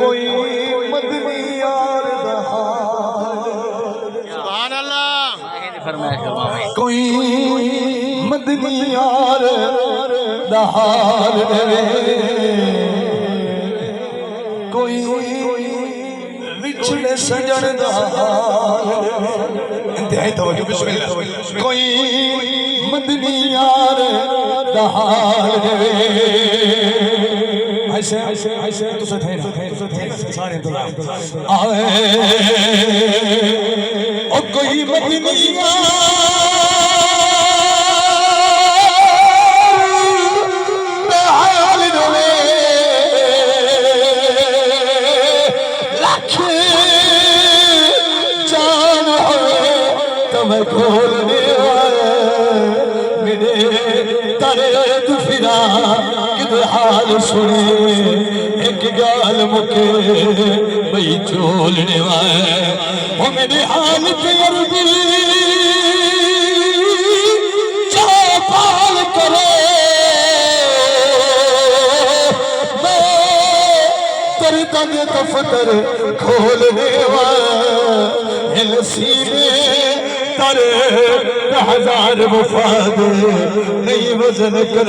कोई मदनी यार सुभान अल्लाह। कोई मदनी यार दहाल देवे कोई विछड़े सजन दहाल इंतहाई तवज्जो बिस्मिल्लाह कोई मदनी यार दहाल देवे ऐसे ऐसे ऐसे तो थे सारे इंतजाम आए ओ कोई मदनी यार दहाल देवे लाख जान होए तुम्हें खोलने मेरे तारे फिरा किद हाल सुने एक गाल मुके बई झोलने वाले वो मेरे हाल पे अरबी चौपाल करे मैं तेरे तन दफ्तर खोलने वाले सीने तारे हजार वफाद नहीं वजन कर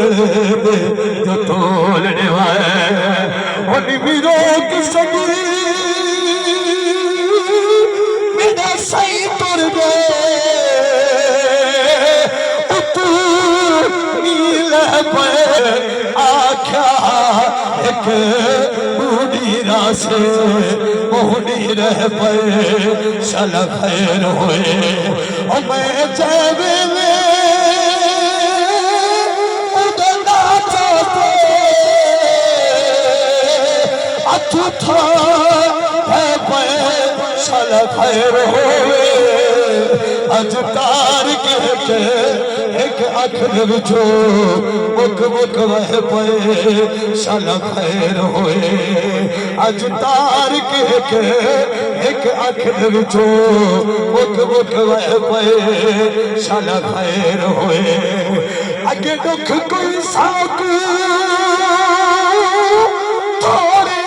दे जो तोलने वाले भी रोक सकी मेरा सही तुर गए तू नील पे आख्या एक बूढ़ी रासे मोहनी रह पे सल खैर होए और मैं जावे में उड़ना चाहते अथुथा है पे सल खैर होए अज तार के एक अखर विचो मुख मुख वह पे सल खैर होए अज तार के एक अखर विचो मुख मुख वह पे सल खैर होए अगे दुख कोई साक थोड़े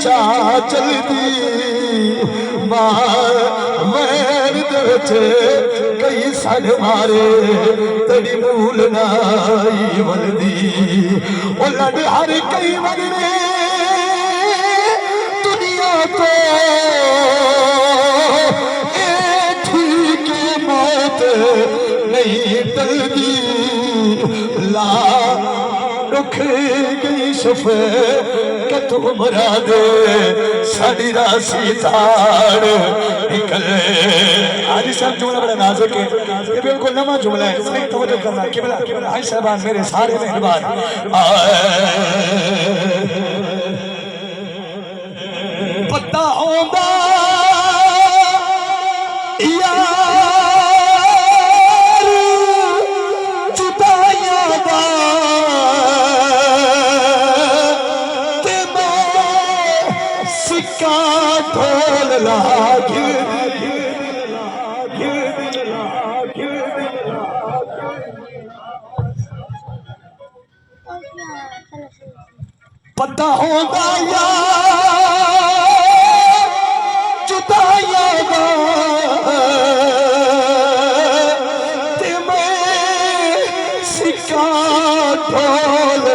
चा चलती मैर कई सड़ मारे तड़ी मूल नाई वलदी ओ लड़ हर कई वलने दुनिया तो ए ठीक मौत नहीं टलदी ला रुख गई शफे तू मरा दे साड़ी राशि ताड़ निकले आज सब जुमला बड़ा नाजुक है ये बिल्कुल नवा जुमला है सही तवज्जो करना किबला हाय साहबान मेरे सारे मेहमान पता होगा यार जुदाइयां दा सिक्का ढोल लाग पता होगा यार जुदाइयां दा ते मैं सिक्का ढोल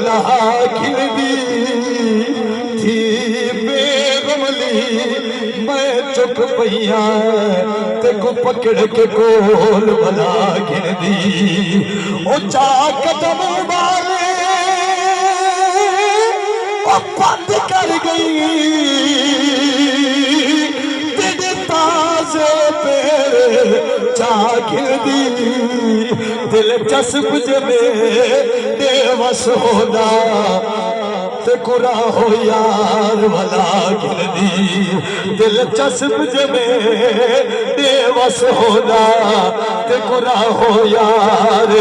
लाग मैं चुप पैया ते को पकड़ के कोल बना गिन दी ओ चा कदम मारे ओ बंद कर गई तेरे ताजे पे चा गिन दी दिलचस्प जमे बेवस होना ते कुरा हो यार वाला गिरदी दिलचस्प जमे बेवस होना ते कुरा हो यार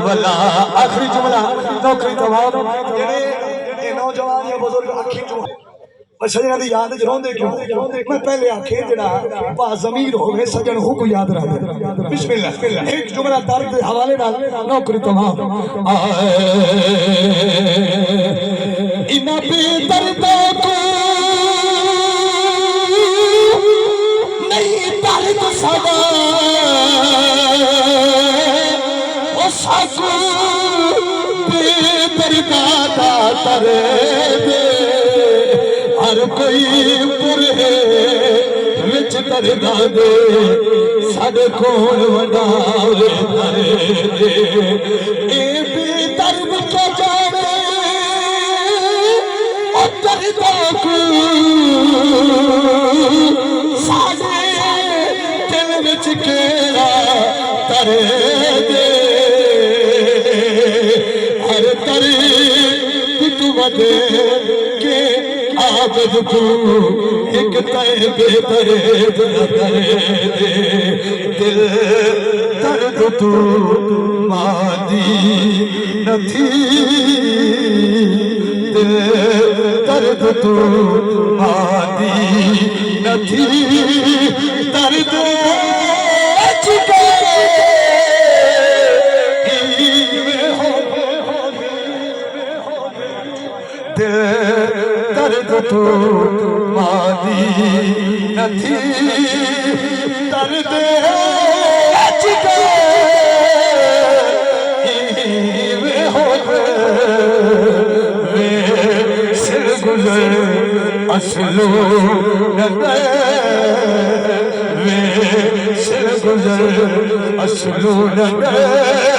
वाला आखिरी जुमला नौकरी तमाम जेड़े नौजवान या बुजुर्ग अखी सजना की याद रोंदे क्यों मैं पहले आखे जरा बाज़मीर होवे सजन हो को याद रहे बिस्मिल्लाह एक जुमला दर्द के हवाले नाल नौकरी तमाम इना बेदर्दा को नहीं दर्द सदा ओ साकू बेदर्दा दा तरे दे हर कोई पुरे विच दर्दा दे साडे कोल वडावे दरे दे ए बेदर्द के जाने ओ दर्दा को साडे दिल विच केड़ा तरे दे हर तरे तू वदे के आबद तू एक तय बेतरे दरे दे दिल दर्द तू मादी नथी दिल दर्द तू मादी नथी दर्द चुके दर्द तो मादी नथी दर्द चुके वे सिर गुजर असलो नगर वे सिर गुजर असलो नगर